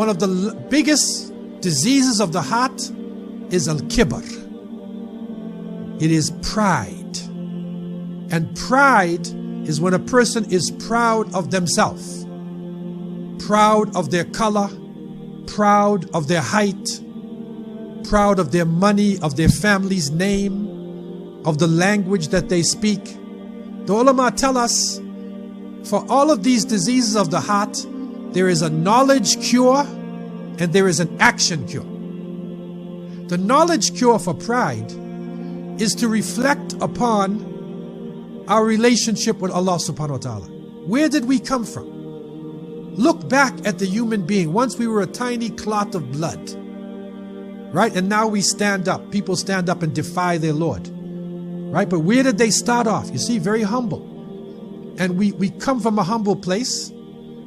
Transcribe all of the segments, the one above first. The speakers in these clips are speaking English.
one of the biggest diseases of the heart is al-kibr. It is pride. And pride is when a person is proud of themselves, proud of their color, proud of their height, proud of their money, of their family's name, of the language that they speak. The ulama tell us, for all of these diseases of the heart, there is a knowledge cure and there is an action cure. The knowledge cure for pride is to reflect upon our relationship with Allah subhanahu wa ta'ala. Where did we come from? Look back at the human being. Once we were a tiny clot of blood, right? And now we stand up. People stand up and defy their Lord, right? But where did they start off? You see, very humble. And we come from a humble place.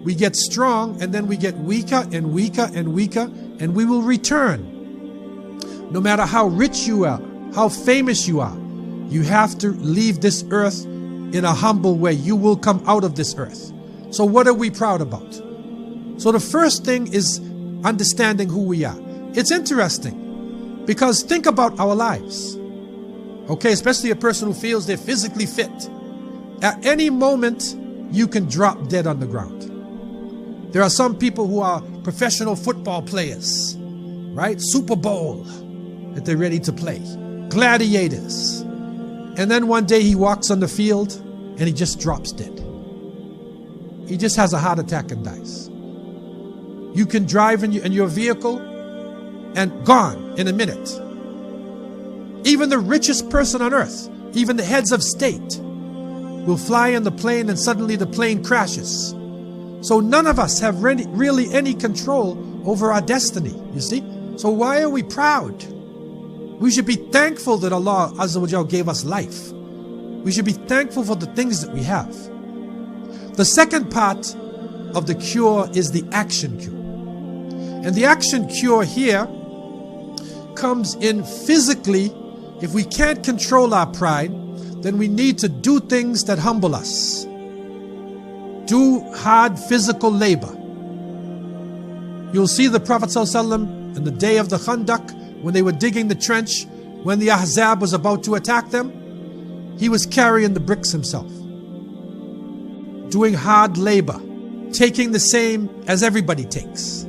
We get strong, and then we get weaker and weaker and weaker, and we will return. No matter how rich you are, how famous you are, you have to leave this earth in a humble way. You will come out of this earth. So what are we proud about? So the first thing is understanding who we are. It's interesting because think about our lives. Okay, especially a person who feels they're physically fit. At any moment, you can drop dead on the ground. There are some people who are professional football players, right? Super Bowl that they're ready to play. Gladiators. And then one day he walks on the field and he just drops dead. He just has a heart attack and dies. You can drive in your vehicle and gone in a minute. Even the richest person on earth, even the heads of state, will fly in the plane and suddenly the plane crashes. So none of us have really any control over our destiny, you see? So why are we proud? We should be thankful that Allah Azza wa Jal gave us life. We should be thankful for the things that we have. The second part of the cure is the action cure. And the action cure here comes in physically. If we can't control our pride, then we need to do things that humble us. Do hard physical labor. You'll see the Prophet ﷺ in the day of the Khandaq, when they were digging the trench, when the Ahzab was about to attack them, he was carrying the bricks himself. Doing hard labor, taking the same as everybody takes.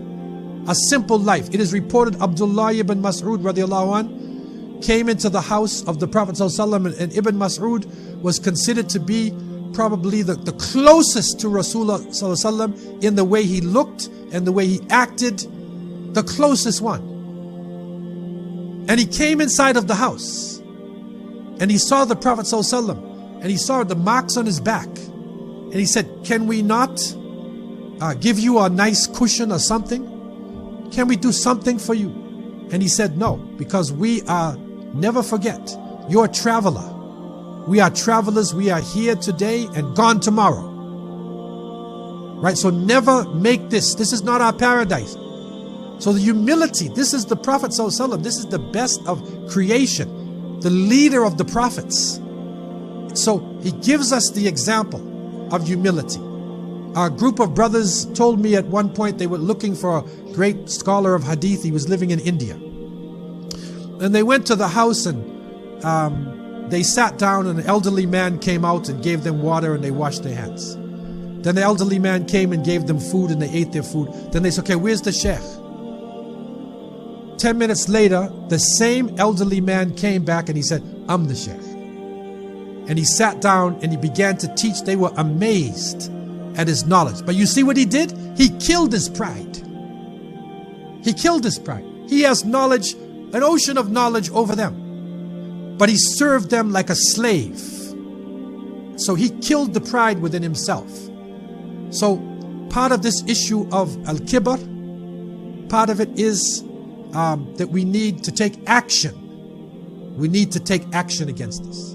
A simple life. It is reported Abdullah ibn Mas'ud radiallahu anh came into the house of the Prophet ﷺ, and Ibn Mas'ud was considered to be probably the closest to Rasulullah ﷺ in the way he looked and the way he acted, the closest one. And he came inside of the house and he saw the Prophet ﷺ and he saw the marks on his back, and he said, can we not give you a nice cushion or something? Can we do something for you? And he said, no, because we are, never forget, you're a traveler. We are travelers. We are here today and gone tomorrow. Right? So never make this. This is not our paradise. So the humility, this is the Prophet ﷺ. This is the best of creation, the leader of the prophets. So he gives us the example of humility. Our group of brothers told me at one point they were looking for a great scholar of hadith. He was living in India. And they went to the house and they sat down, and an elderly man came out and gave them water and they washed their hands. Then the elderly man came and gave them food and they ate their food. Then they said, okay, where's the sheikh? 10 minutes later, the same elderly man came back and he said, I'm the sheikh. And he sat down and he began to teach. They were amazed at his knowledge. But you see what he did? He killed his pride. He killed his pride. He has knowledge, an ocean of knowledge over them. But he served them like a slave. So he killed the pride within himself. So part of this issue of al-kibr, part of it is that we need to take action. We need to take action against this.